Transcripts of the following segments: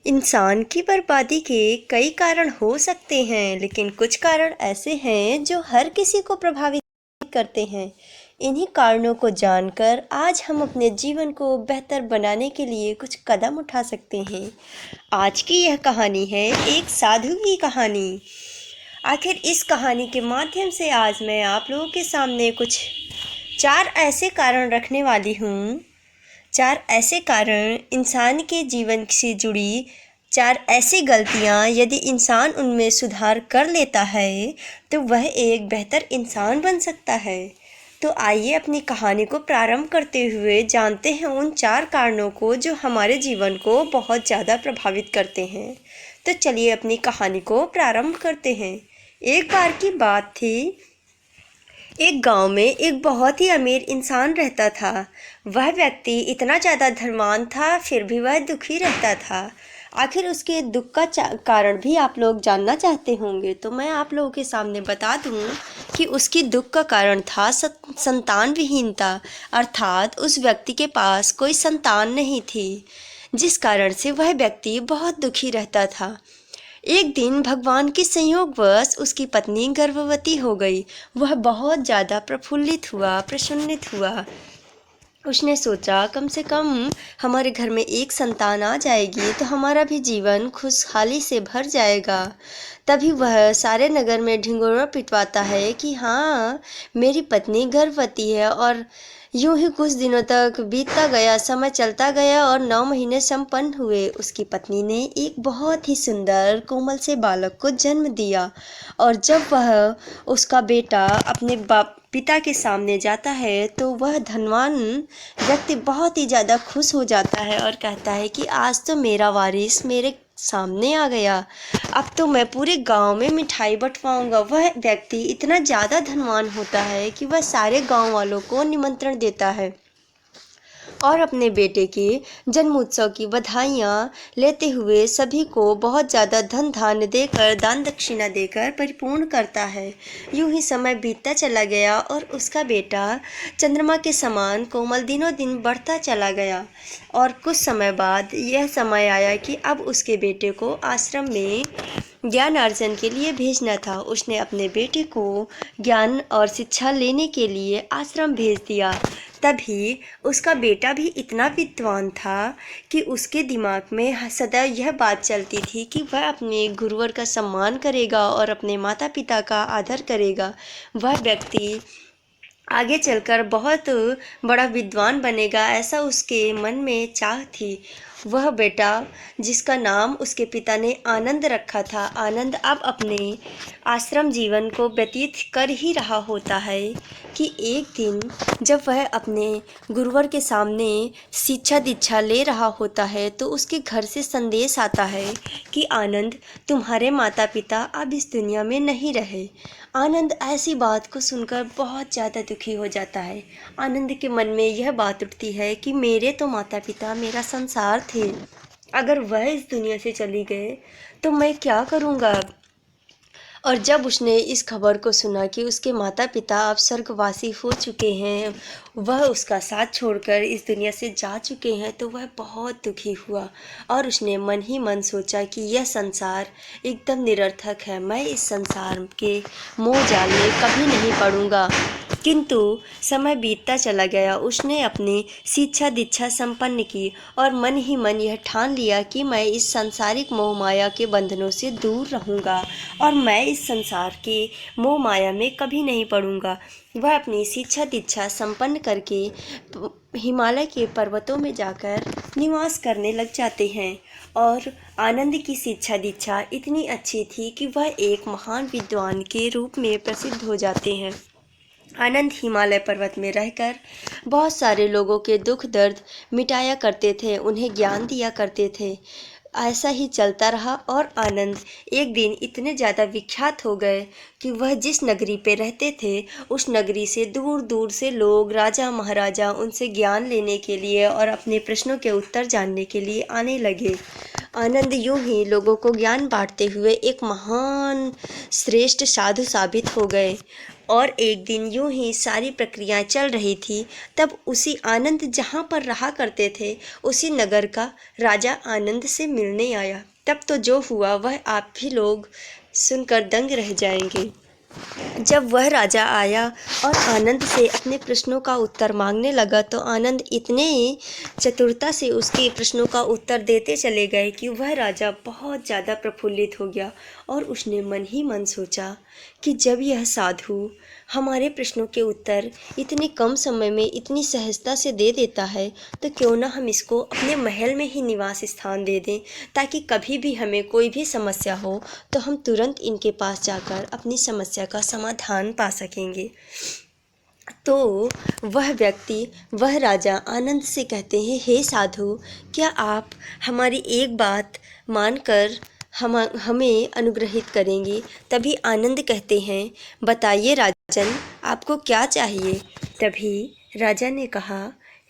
इंसान की बर्बादी के कई कारण हो सकते हैं, लेकिन कुछ कारण ऐसे हैं जो हर किसी को प्रभावित करते हैं। इन्हीं कारणों को जानकर आज हम अपने जीवन को बेहतर बनाने के लिए कुछ कदम उठा सकते हैं। आज की यह कहानी है एक साधु की कहानी। आखिर इस कहानी के माध्यम से आज मैं आप लोगों के सामने कुछ 4 ऐसे कारण रखने वाली हूँ। 4 ऐसे कारण इंसान के जीवन से जुड़ी 4 ऐसी गलतियाँ यदि इंसान उनमें सुधार कर लेता है तो वह एक बेहतर इंसान बन सकता है। तो आइए अपनी कहानी को प्रारंभ करते हुए जानते हैं उन 4 कारणों को जो हमारे जीवन को बहुत ज़्यादा प्रभावित करते हैं। तो चलिए अपनी कहानी को प्रारंभ करते हैं। एक बार की बात थी, एक गांव में एक बहुत ही अमीर इंसान रहता था। वह व्यक्ति इतना ज़्यादा धनवान था, फिर भी वह दुखी रहता था। आखिर उसके दुख का कारण भी आप लोग जानना चाहते होंगे, तो मैं आप लोगों के सामने बता दूं कि उसकी दुख का कारण था संतान विहीनता, अर्थात उस व्यक्ति के पास कोई संतान नहीं थी, जिस कारण से वह व्यक्ति बहुत दुखी रहता था। एक दिन भगवान के संयोगवश उसकी पत्नी गर्भवती हो गई। वह बहुत ज़्यादा प्रसन्नित हुआ। उसने सोचा कम से कम हमारे घर में एक संतान आ जाएगी तो हमारा भी जीवन खुशहाली से भर जाएगा। तभी वह सारे नगर में ढिंढोरा पिटवाता है कि हाँ, मेरी पत्नी गर्भवती है। और यूं ही कुछ दिनों तक बीतता गया, समय चलता गया और 9 महीने संपन्न हुए। उसकी पत्नी ने एक बहुत ही सुंदर कोमल से बालक को जन्म दिया। और जब वह उसका बेटा अपने पिता के सामने जाता है तो वह धनवान व्यक्ति बहुत ही ज़्यादा खुश हो जाता है और कहता है कि आज तो मेरा वारिस मेरे सामने आ गया, अब तो मैं पूरे गांव में मिठाई बंटवाऊंगा। वह व्यक्ति इतना ज़्यादा धनवान होता है कि वह सारे गांव वालों को निमंत्रण देता है और अपने बेटे के जन्मोत्सव की बधाइयाँ लेते हुए सभी को बहुत ज़्यादा धन धान्य देकर, दान दक्षिणा देकर परिपूर्ण करता है। यूं ही समय बीतता चला गया और उसका बेटा चंद्रमा के समान कोमल दिनों दिन बढ़ता चला गया। और कुछ समय बाद यह समय आया कि अब उसके बेटे को आश्रम में ज्ञान अर्जन के लिए भेजना था। उसने अपने बेटे को ज्ञान और शिक्षा लेने के लिए आश्रम भेज दिया। तभी उसका बेटा भी इतना विद्वान था कि उसके दिमाग में सदा यह बात चलती थी कि वह अपने गुरुवर का सम्मान करेगा और अपने माता पिता का आदर करेगा। वह व्यक्ति आगे चलकर बहुत बड़ा विद्वान बनेगा, ऐसा उसके मन में चाह थी। वह बेटा, जिसका नाम उसके पिता ने आनंद रखा था, आनंद अब अपने आश्रम जीवन को व्यतीत कर ही रहा होता है कि एक दिन जब वह अपने गुरुवर के सामने शिक्षा दीक्षा ले रहा होता है तो उसके घर से संदेश आता है कि आनंद, तुम्हारे माता पिता अब इस दुनिया में नहीं रहे। आनंद ऐसी बात को सुनकर बहुत ज़्यादा दुखी हो जाता है। आनंद के मन में यह बात उठती है कि मेरे तो माता पिता मेरा संसार थे, अगर वह इस दुनिया से चली गए तो मैं क्या करूँगा। और जब उसने इस खबर को सुना कि उसके माता पिता अब स्वर्गवासी हो चुके हैं, वह उसका साथ छोड़कर इस दुनिया से जा चुके हैं, तो वह बहुत दुखी हुआ और उसने मन ही मन सोचा कि यह संसार एकदम निरर्थक है, मैं इस संसार के मोह जाल में कभी नहीं पड़ूंगा। किंतु समय बीतता चला गया। उसने अपनी शिक्षा दीक्षा संपन्न की और मन ही मन यह ठान लिया कि मैं इस सांसारिक मोह माया के बंधनों से दूर रहूँगा और मैं इस संसार के मोह माया में कभी नहीं पड़ूँगा। वह अपनी शिक्षा दीक्षा संपन्न करके हिमालय के पर्वतों में जाकर निवास करने लग जाते हैं। और आनंद की शिक्षा दीक्षा इतनी अच्छी थी कि वह एक महान विद्वान के रूप में प्रसिद्ध हो जाते हैं। आनंद हिमालय पर्वत में रहकर बहुत सारे लोगों के दुख दर्द मिटाया करते थे, उन्हें ज्ञान दिया करते थे। ऐसा ही चलता रहा और आनंद एक दिन इतने ज़्यादा विख्यात हो गए कि वह जिस नगरी पे रहते थे उस नगरी से दूर दूर से लोग, राजा महाराजा, उनसे ज्ञान लेने के लिए और अपने प्रश्नों के उत्तर जानने के लिए आने लगे। आनंद यूं ही लोगों को ज्ञान बांटते हुए एक महान श्रेष्ठ साधु साबित हो गए। और एक दिन यूं ही सारी प्रक्रियाएं चल रही थी, तब उसी आनंद जहाँ पर रहा करते थे उसी नगर का राजा आनंद से मिलने आया। तब तो जो हुआ वह आप भी लोग सुनकर दंग रह जाएंगे। जब वह राजा आया और आनंद से अपने प्रश्नों का उत्तर मांगने लगा, तो आनंद इतने चतुरता से उसके प्रश्नों का उत्तर देते चले गए कि वह राजा बहुत ज़्यादा प्रफुल्लित हो गया। और उसने मन ही मन सोचा कि जब यह साधु हमारे प्रश्नों के उत्तर इतने कम समय में इतनी सहजता से दे देता है, तो क्यों ना हम इसको अपने महल में ही निवास स्थान दे दें, ताकि कभी भी हमें कोई भी समस्या हो तो हम तुरंत इनके पास जाकर अपनी समस्या का समाधान पा सकेंगे। तो वह राजा आनंद से कहते हैं, हे साधु, क्या आप हमारी एक बात मानकर हमें अनुग्रहित करेंगे? तभी आनंद कहते हैं, बताइए राजन, आपको क्या चाहिए? तभी राजा ने कहा,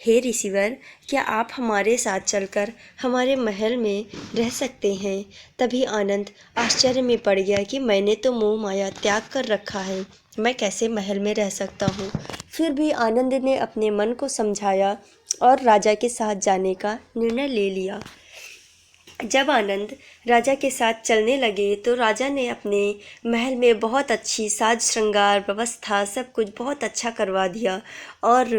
हे ऋषिवर, क्या आप हमारे साथ चलकर हमारे महल में रह सकते हैं? तभी आनंद आश्चर्य में पड़ गया कि मैंने तो मोह माया त्याग कर रखा है, मैं कैसे महल में रह सकता हूँ। फिर भी आनंद ने अपने मन को समझाया और राजा के साथ जाने का निर्णय ले लिया। जब आनंद राजा के साथ चलने लगे तो राजा ने अपने महल में बहुत अच्छी साज श्रृंगार व्यवस्था सब कुछ बहुत अच्छा करवा दिया और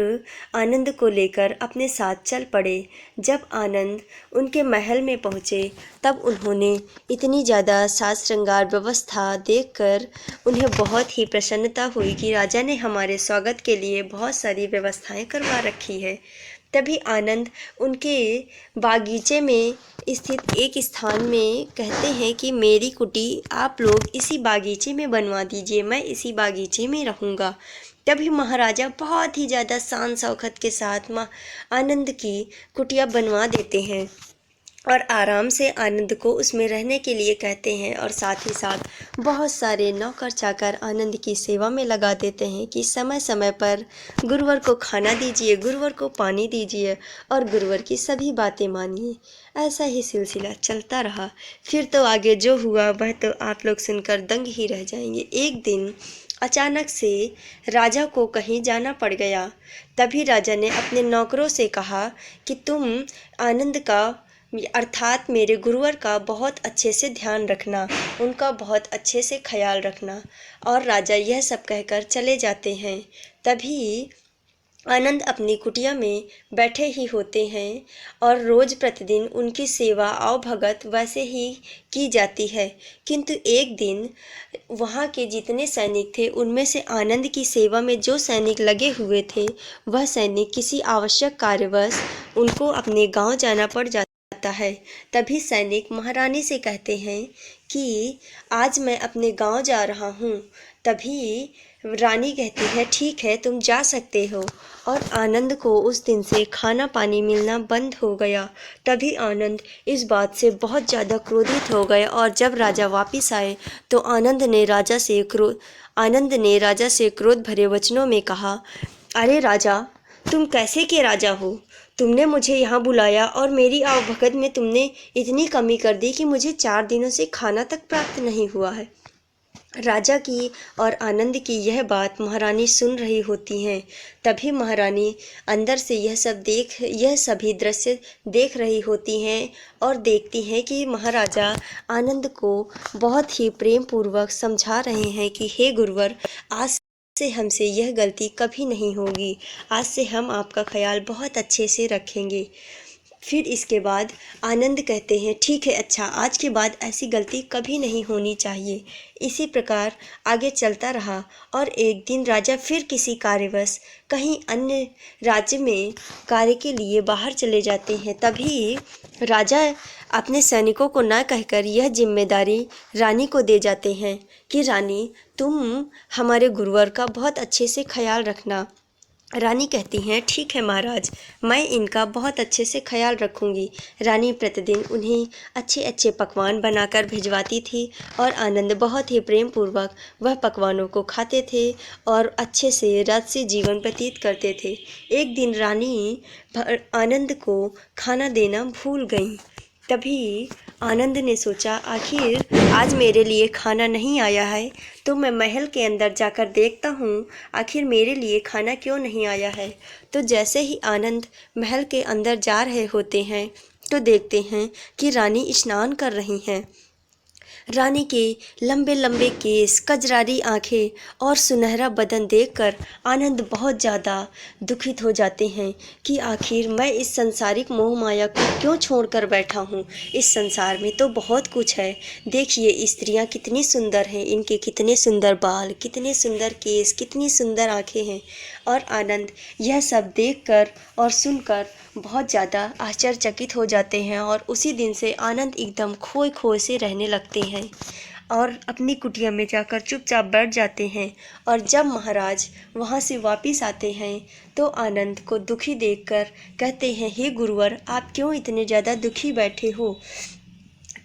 आनंद को लेकर अपने साथ चल पड़े। जब आनंद उनके महल में पहुँचे तब उन्होंने इतनी ज़्यादा साज श्रृंगार व्यवस्था देखकर उन्हें बहुत ही प्रसन्नता हुई कि राजा ने हमारे स्वागत के लिए बहुत सारी व्यवस्थाएं करवा रखी है। तभी आनंद उनके बागीचे में स्थित एक स्थान में कहते हैं कि मेरी कुटी आप लोग इसी बागीचे में बनवा दीजिए, मैं इसी बागीचे में रहूँगा। तभी महाराजा बहुत ही ज़्यादा शान शौकत के साथ आनंद की कुटिया बनवा देते हैं और आराम से आनंद को उसमें रहने के लिए कहते हैं और साथ ही साथ बहुत सारे नौकर चाकर आनंद की सेवा में लगा देते हैं कि समय समय पर गुरुवर को खाना दीजिए, गुरुवर को पानी दीजिए और गुरुवर की सभी बातें मानिए। ऐसा ही सिलसिला चलता रहा। फिर तो आगे जो हुआ वह तो आप लोग सुनकर दंग ही रह जाएंगे। एक दिन अचानक से राजा को कहीं जाना पड़ गया। तभी राजा ने अपने नौकरों से कहा कि तुम आनंद का अर्थात मेरे गुरुवर का बहुत अच्छे से ध्यान रखना, उनका बहुत अच्छे से ख्याल रखना। और राजा यह सब कहकर चले जाते हैं। तभी आनंद अपनी कुटिया में बैठे ही होते हैं और रोज़ प्रतिदिन उनकी सेवा आव भगत वैसे ही की जाती है। किंतु एक दिन वहाँ के जितने सैनिक थे उनमें से आनंद की सेवा में जो सैनिक लगे हुए थे वह सैनिक किसी आवश्यक कार्यवश उनको अपने गांव जाना पड़ जाता है। तभी सैनिक महारानी से कहते हैं कि आज मैं अपने गांव जा रहा हूँ। तभी रानी कहती है, ठीक है, तुम जा सकते हो। और आनंद को उस दिन से खाना पानी मिलना बंद हो गया। तभी आनंद इस बात से बहुत ज़्यादा क्रोधित हो गए और जब राजा वापस आए तो आनंद ने राजा से क्रोध भरे वचनों में कहा, अरे राजा, तुम कैसे के राजा हो? तुमने मुझे यहाँ बुलाया और मेरी आवभगत में तुमने इतनी कमी कर दी कि मुझे 4 दिनों से खाना तक प्राप्त नहीं हुआ है। राजा की और आनंद की यह बात महारानी सुन रही होती हैं। तभी महारानी अंदर से यह सभी दृश्य देख रही होती हैं और देखती हैं कि महाराजा आनंद को बहुत ही प्रेम पूर्वक समझा रहे हैं कि हे गुरुवर, आज से हमसे यह गलती कभी नहीं होगी, आज से हम आपका ख्याल बहुत अच्छे से रखेंगे। फिर इसके बाद आनंद कहते हैं, ठीक है, अच्छा, आज के बाद ऐसी गलती कभी नहीं होनी चाहिए। इसी प्रकार आगे चलता रहा और एक दिन राजा फिर किसी कार्यवश कहीं अन्य राज्य में कार्य के लिए बाहर चले जाते हैं। तभी राजा अपने सैनिकों को न कहकर यह जिम्मेदारी रानी को दे जाते हैं कि रानी, तुम हमारे गुरुवर का बहुत अच्छे से ख्याल रखना। रानी कहती हैं, ठीक है महाराज, मैं इनका बहुत अच्छे से ख्याल रखूंगी। रानी प्रतिदिन उन्हें अच्छे अच्छे पकवान बनाकर भिजवाती थी और आनंद बहुत ही प्रेम पूर्वक वह पकवानों को खाते थे और अच्छे से राजसी जीवन व्यतीत करते थे। एक दिन रानी आनंद को खाना देना भूल गईं तभी आनंद ने सोचा, आखिर आज मेरे लिए खाना नहीं आया है, तो मैं महल के अंदर जाकर देखता हूँ आखिर मेरे लिए खाना क्यों नहीं आया है। तो जैसे ही आनंद महल के अंदर जा रहे होते हैं तो देखते हैं कि रानी स्नान कर रही हैं। रानी के लंबे लंबे केस, कजरारी आंखें और सुनहरा बदन देखकर आनंद बहुत ज़्यादा दुखित हो जाते हैं कि आखिर मैं इस संसारिक मोह माया को क्यों छोड़कर बैठा हूँ। इस संसार में तो बहुत कुछ है। देखिए स्त्रियाँ कितनी सुंदर हैं, इनके कितने सुंदर बाल, कितने सुंदर केस, कितनी सुंदर आंखें हैं। और आनंद यह सब देखकर और सुनकर बहुत ज़्यादा आश्चर्यचकित हो जाते हैं और उसी दिन से आनंद एकदम खोए खोए से रहने लगते हैं और अपनी कुटिया में जाकर चुपचाप बैठ जाते हैं। और जब महाराज वहाँ से वापस आते हैं तो आनंद को दुखी देखकर कहते हैं, हे गुरुवर, आप क्यों इतने ज़्यादा दुखी बैठे हो।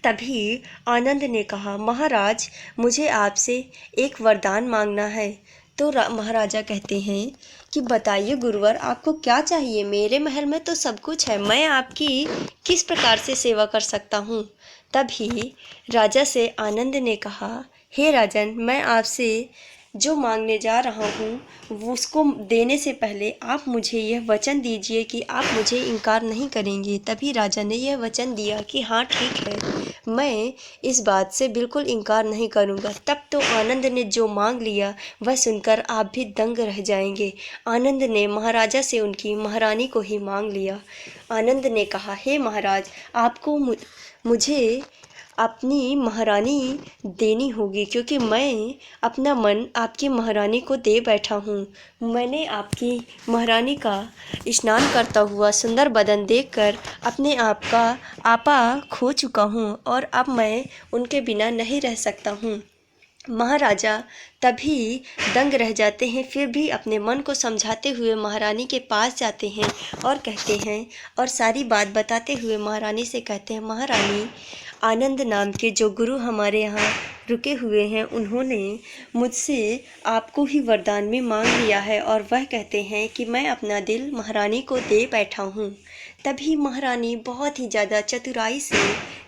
तभी आनंद ने कहा, महाराज, मुझे आपसे एक वरदान मांगना है। तो महाराजा कहते हैं कि बताइए गुरुवर, आपको क्या चाहिए। मेरे महल में तो सब कुछ है, मैं आपकी किस प्रकार से सेवा कर सकता हूँ। तभी राजा से आनंद ने कहा, हे राजन, मैं आपसे जो मांगने जा रहा हूँ वो उसको देने से पहले आप मुझे यह वचन दीजिए कि आप मुझे इनकार नहीं करेंगे। तभी राजा ने यह वचन दिया कि हाँ ठीक है, मैं इस बात से बिल्कुल इनकार नहीं करूँगा। तब तो आनंद ने जो मांग लिया वह सुनकर आप भी दंग रह जाएंगे। आनंद ने महाराजा से उनकी महारानी को ही मांग लिया। आनंद ने कहा, हे महाराज, आपको मुझे अपनी महारानी देनी होगी, क्योंकि मैं अपना मन आपकी महारानी को दे बैठा हूँ। मैंने आपकी महारानी का स्नान करता हुआ सुंदर बदन देखकर अपने आप का आपा खो चुका हूँ और अब मैं उनके बिना नहीं रह सकता हूँ। महाराजा तभी दंग रह जाते हैं, फिर भी अपने मन को समझाते हुए महारानी के पास जाते हैं और कहते हैं और सारी बात बताते हुए महारानी से कहते हैं, महारानी, आनंद नाम के जो गुरु हमारे यहाँ रुके हुए हैं उन्होंने मुझसे आपको ही वरदान में मांग लिया है और वह कहते हैं कि मैं अपना दिल महारानी को दे बैठा हूँ। तभी महारानी बहुत ही ज़्यादा चतुराई से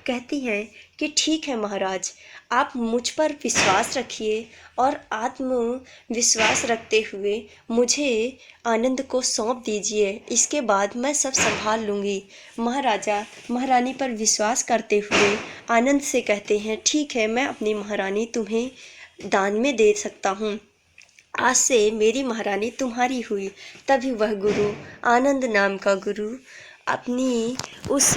कहती हैं कि ठीक है महाराज, आप मुझ पर विश्वास रखिए और आत्मविश्वास रखते हुए मुझे आनंद को सौंप दीजिए, इसके बाद मैं सब संभाल लूँगी। महाराजा महारानी पर विश्वास करते हुए आनंद से कहते हैं, ठीक है, मैं अपनी महारानी तुम्हें दान में दे सकता हूँ, आज से मेरी महारानी तुम्हारी हुई। तभी वह गुरु, आनंद नाम का गुरु, अपनी उस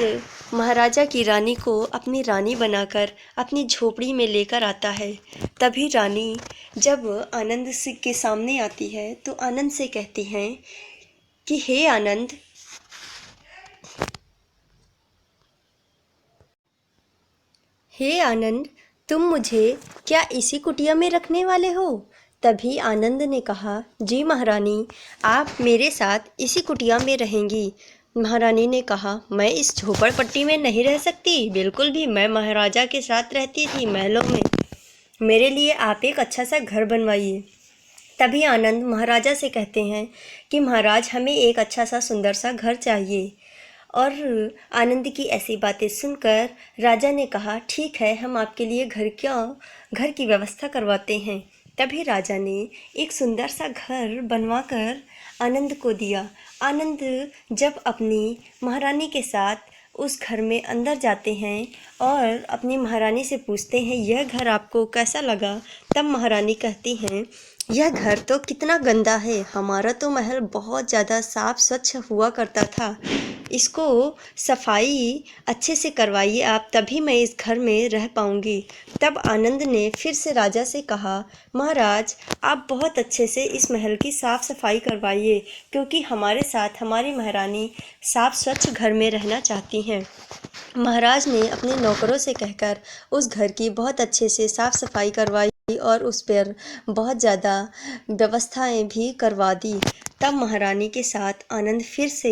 महाराजा की रानी को अपनी रानी बनाकर अपनी झोपड़ी में लेकर आता है। तभी रानी जब आनंद के सामने आती है तो आनंद से कहती हैं कि हे आनंद, हे आनंद, तुम मुझे क्या इसी कुटिया में रखने वाले हो। तभी आनंद ने कहा, जी महारानी, आप मेरे साथ इसी कुटिया में रहेंगी। महारानी ने कहा, मैं इस झोपड़पट्टी में नहीं रह सकती, बिल्कुल भी, मैं महाराजा के साथ रहती थी महलों में, मेरे लिए आप एक अच्छा सा घर बनवाइए। तभी आनंद महाराजा से कहते हैं कि महाराज, हमें एक अच्छा सा सुंदर सा घर चाहिए। और आनंद की ऐसी बातें सुनकर राजा ने कहा, ठीक है, हम आपके लिए घर की व्यवस्था करवाते हैं। तभी राजा ने एक सुंदर सा घर बनवाकर आनंद को दिया। आनंद जब अपनी महारानी के साथ उस घर में अंदर जाते हैं और अपनी महारानी से पूछते हैं, यह घर आपको कैसा लगा। तब महारानी कहती हैं, यह घर तो कितना गंदा है, हमारा तो महल बहुत ज़्यादा साफ स्वच्छ हुआ करता था, इसको सफाई अच्छे से करवाइए आप, तभी मैं इस घर में रह पाऊंगी। तब आनंद ने फिर से राजा से कहा, महाराज, आप बहुत अच्छे से इस महल की साफ़ सफाई करवाइए, क्योंकि हमारे साथ हमारी महारानी साफ स्वच्छ घर में रहना चाहती हैं। महाराज ने अपने नौकरों से कहकर उस घर की बहुत अच्छे से साफ़ सफाई करवाई और उस पर बहुत ज़्यादा व्यवस्थाएं भी करवा दी। तब महारानी के साथ आनंद फिर से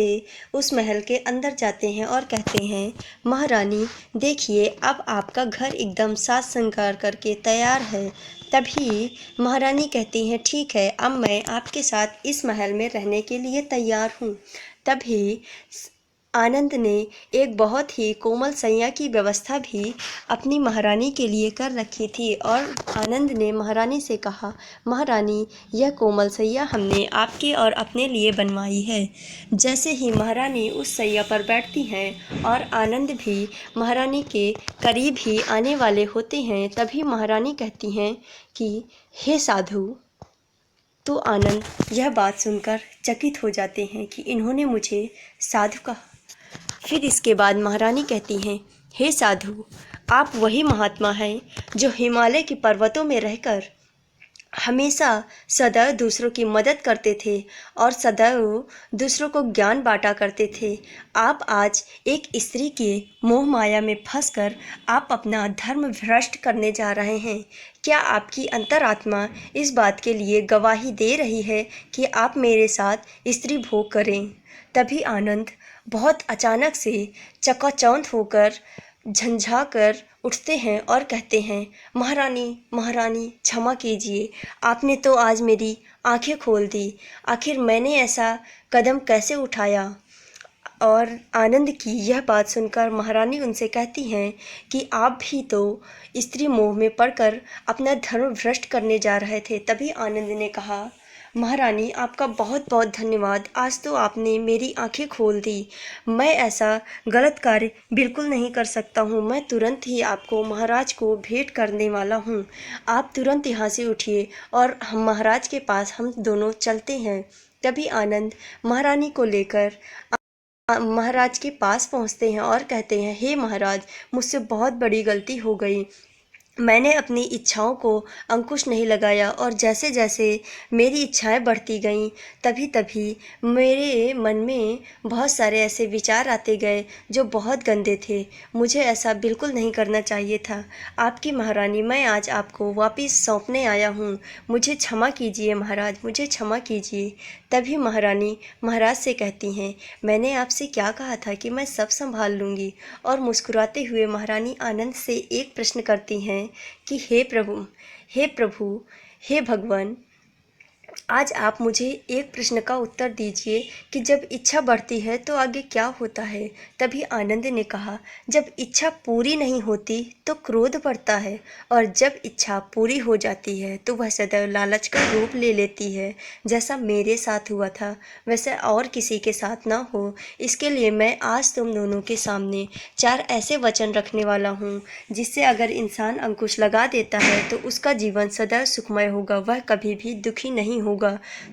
उस महल के अंदर जाते हैं और कहते हैं, महारानी देखिए, अब आपका घर एकदम साज श्रृंगार करके तैयार है। तभी महारानी कहती हैं, ठीक है, अब मैं आपके साथ इस महल में रहने के लिए तैयार हूँ। तभी आनंद ने एक बहुत ही कोमल सैया की व्यवस्था भी अपनी महारानी के लिए कर रखी थी और आनंद ने महारानी से कहा, महारानी, यह कोमल सैया हमने आपके और अपने लिए बनवाई है। जैसे ही महारानी उस सैया पर बैठती हैं और आनंद भी महारानी के करीब ही आने वाले होते हैं, तभी महारानी कहती हैं कि हे साधु। तो आनंद यह बात सुनकर चकित हो जाते हैं कि इन्होंने मुझे साधु कहा। फिर इसके बाद महारानी कहती हैं, हे साधु, आप वही महात्मा हैं जो हिमालय के पर्वतों में रहकर हमेशा सदैव दूसरों की मदद करते थे और सदैव दूसरों को ज्ञान बांटा करते थे। आप आज एक स्त्री के मोह माया में फंसकर आप अपना धर्म भ्रष्ट करने जा रहे हैं। क्या आपकी अंतरात्मा इस बात के लिए गवाही दे रही है कि आप मेरे साथ स्त्री भोग करें? तभी आनंद बहुत अचानक से चकाचौंध होकर झंझा कर उठते हैं और कहते हैं, महारानी, महारानी, क्षमा कीजिए, आपने तो आज मेरी आंखें खोल दी। आखिर मैंने ऐसा कदम कैसे उठाया? और आनंद की यह बात सुनकर महारानी उनसे कहती हैं कि आप भी तो स्त्री मोह में पड़कर अपना धर्म भ्रष्ट करने जा रहे थे। तभी आनंद ने कहा, महारानी, आपका बहुत बहुत धन्यवाद, आज तो आपने मेरी आंखें खोल दी। मैं ऐसा गलत कार्य बिल्कुल नहीं कर सकता हूँ। मैं तुरंत ही आपको महाराज को भेंट करने वाला हूँ। आप तुरंत यहाँ से उठिए और हम महाराज के पास हम दोनों चलते हैं। तभी आनंद महारानी को लेकर महाराज के पास पहुँचते हैं और कहते हैं, हे महाराज, मुझसे बहुत बड़ी गलती हो गई। मैंने अपनी इच्छाओं को अंकुश नहीं लगाया और जैसे जैसे मेरी इच्छाएं बढ़ती गईं तभी तभी मेरे मन में बहुत सारे ऐसे विचार आते गए जो बहुत गंदे थे। मुझे ऐसा बिल्कुल नहीं करना चाहिए था। आपकी महारानी, मैं आज आपको वापस सौंपने आया हूँ। मुझे क्षमा कीजिए महाराज, मुझे क्षमा कीजिए। तभी महारानी महाराज से कहती हैं, मैंने आपसे क्या कहा था कि मैं सब संभाल लूँगी। और मुस्कुराते हुए महारानी आनंद से एक प्रश्न करती हैं कि हे प्रभु, हे प्रभु, हे भगवान, आज आप मुझे एक प्रश्न का उत्तर दीजिए कि जब इच्छा बढ़ती है तो आगे क्या होता है? तभी आनंद ने कहा, जब इच्छा पूरी नहीं होती तो क्रोध बढ़ता है और जब इच्छा पूरी हो जाती है तो वह सदैव लालच का रूप ले लेती है। जैसा मेरे साथ हुआ था वैसे और किसी के साथ ना हो, इसके लिए मैं आज तुम दोनों के सामने 4 ऐसे वचन रखने वाला हूँ जिससे अगर इंसान अंकुश लगा देता है तो उसका जीवन सदैव सुखमय होगा, वह कभी भी दुखी नहीं होगा।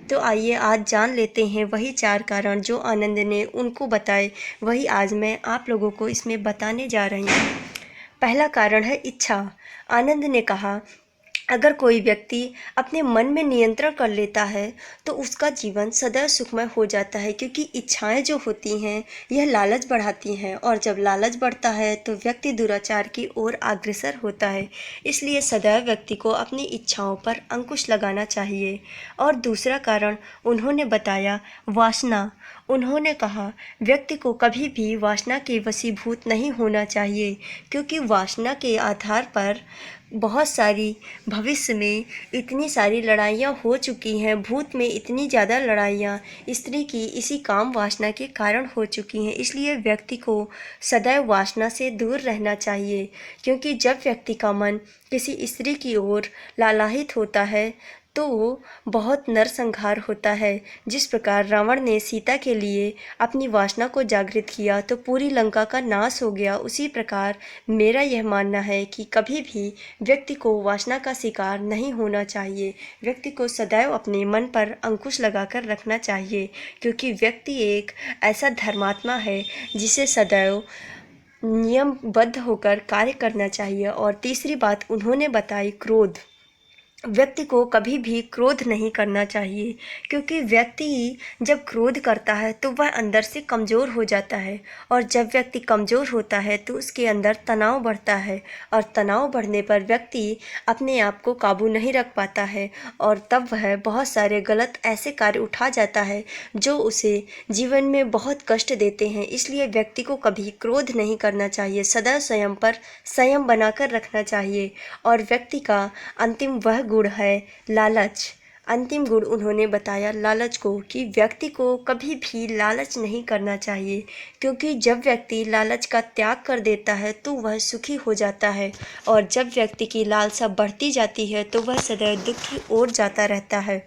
तो आइए आज जान लेते हैं वही 4 कारण जो आनंद ने उनको बताए, वही आज मैं आप लोगों को इसमें बताने जा रही हूँ। पहला कारण है इच्छा। आनंद ने कहा, अगर कोई व्यक्ति अपने मन में नियंत्रण कर लेता है तो उसका जीवन सदैव सुखमय हो जाता है, क्योंकि इच्छाएं जो होती हैं यह लालच बढ़ाती हैं और जब लालच बढ़ता है तो व्यक्ति दुराचार की ओर अग्रसर होता है। इसलिए सदैव व्यक्ति को अपनी इच्छाओं पर अंकुश लगाना चाहिए। और दूसरा कारण उन्होंने बताया, वासना। उन्होंने कहा, व्यक्ति को कभी भी वासना के वशीभूत नहीं होना चाहिए, क्योंकि वासना के आधार पर बहुत सारी भविष्य में इतनी सारी लड़ाइयाँ हो चुकी हैं, भूत में इतनी ज़्यादा लड़ाइयाँ स्त्री की इसी काम वासना के कारण हो चुकी हैं। इसलिए व्यक्ति को सदैव वासना से दूर रहना चाहिए, क्योंकि जब व्यक्ति का मन किसी स्त्री की ओर लालायित होता है तो बहुत नरसंहार होता है। जिस प्रकार रावण ने सीता के लिए अपनी वासना को जागृत किया तो पूरी लंका का नाश हो गया, उसी प्रकार मेरा यह मानना है कि कभी भी व्यक्ति को वासना का शिकार नहीं होना चाहिए। व्यक्ति को सदैव अपने मन पर अंकुश लगाकर रखना चाहिए, क्योंकि व्यक्ति एक ऐसा धर्मात्मा है जिसे सदैव नियमबद्ध होकर कार्य करना चाहिए। और तीसरी बात उन्होंने बताई, क्रोध। व्यक्ति को कभी भी क्रोध नहीं करना चाहिए, क्योंकि व्यक्ति जब क्रोध करता है तो वह अंदर से कमज़ोर हो जाता है और जब व्यक्ति कमज़ोर होता है तो उसके अंदर तनाव बढ़ता है और तनाव बढ़ने पर व्यक्ति अपने आप को काबू नहीं रख पाता है और तब वह बहुत सारे गलत ऐसे कार्य उठा जाता है जो उसे जीवन में बहुत कष्ट देते हैं। इसलिए व्यक्ति को कभी क्रोध नहीं करना चाहिए, सदैव स्वयं पर संयम बनाकर रखना चाहिए। और व्यक्ति का अंतिम वह गुण है लालच। अंतिम गुण उन्होंने बताया लालच को, कि व्यक्ति को कभी भी लालच नहीं करना चाहिए, क्योंकि जब व्यक्ति लालच का त्याग कर देता है तो वह सुखी हो जाता है, और जब व्यक्ति की लालसा बढ़ती जाती है तो वह सदैव दुख की ओर जाता रहता है।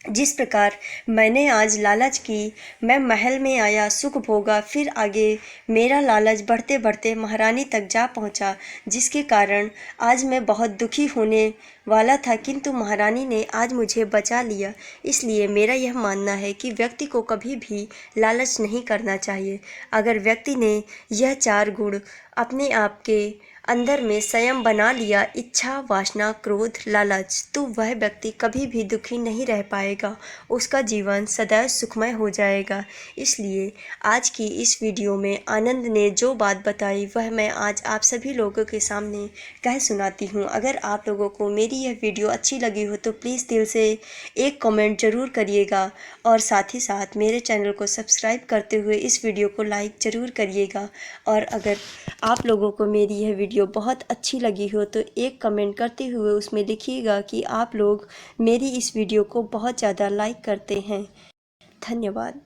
जिस प्रकार मैंने आज लालच की, मैं महल में आया, सुख भोगा, फिर आगे मेरा लालच बढ़ते बढ़ते महारानी तक जा पहुंचा, जिसके कारण आज मैं बहुत दुखी होने वाला था, किंतु महारानी ने आज मुझे बचा लिया। इसलिए मेरा यह मानना है कि व्यक्ति को कभी भी लालच नहीं करना चाहिए। अगर व्यक्ति ने यह 4 गुण अपने आप के अंदर में संयम बना लिया, इच्छा, वासना, क्रोध, लालच, तो वह व्यक्ति कभी भी दुखी नहीं रह पाएगा, उसका जीवन सदैव सुखमय हो जाएगा। इसलिए आज की इस वीडियो में आनंद ने जो बात बताई वह मैं आज आप सभी लोगों के सामने कह सुनाती हूँ। अगर आप लोगों को मेरी यह वीडियो अच्छी लगी हो तो प्लीज़ दिल से एक कमेंट ज़रूर करिएगा, और साथ ही साथ मेरे चैनल को सब्सक्राइब करते हुए इस वीडियो को लाइक ज़रूर करिएगा। और अगर आप लोगों को मेरी यह वीडियो बहुत अच्छी लगी हो तो एक कमेंट करते हुए उसमें लिखिएगा कि आप लोग मेरी इस वीडियो को बहुत ज़्यादा लाइक करते हैं। धन्यवाद।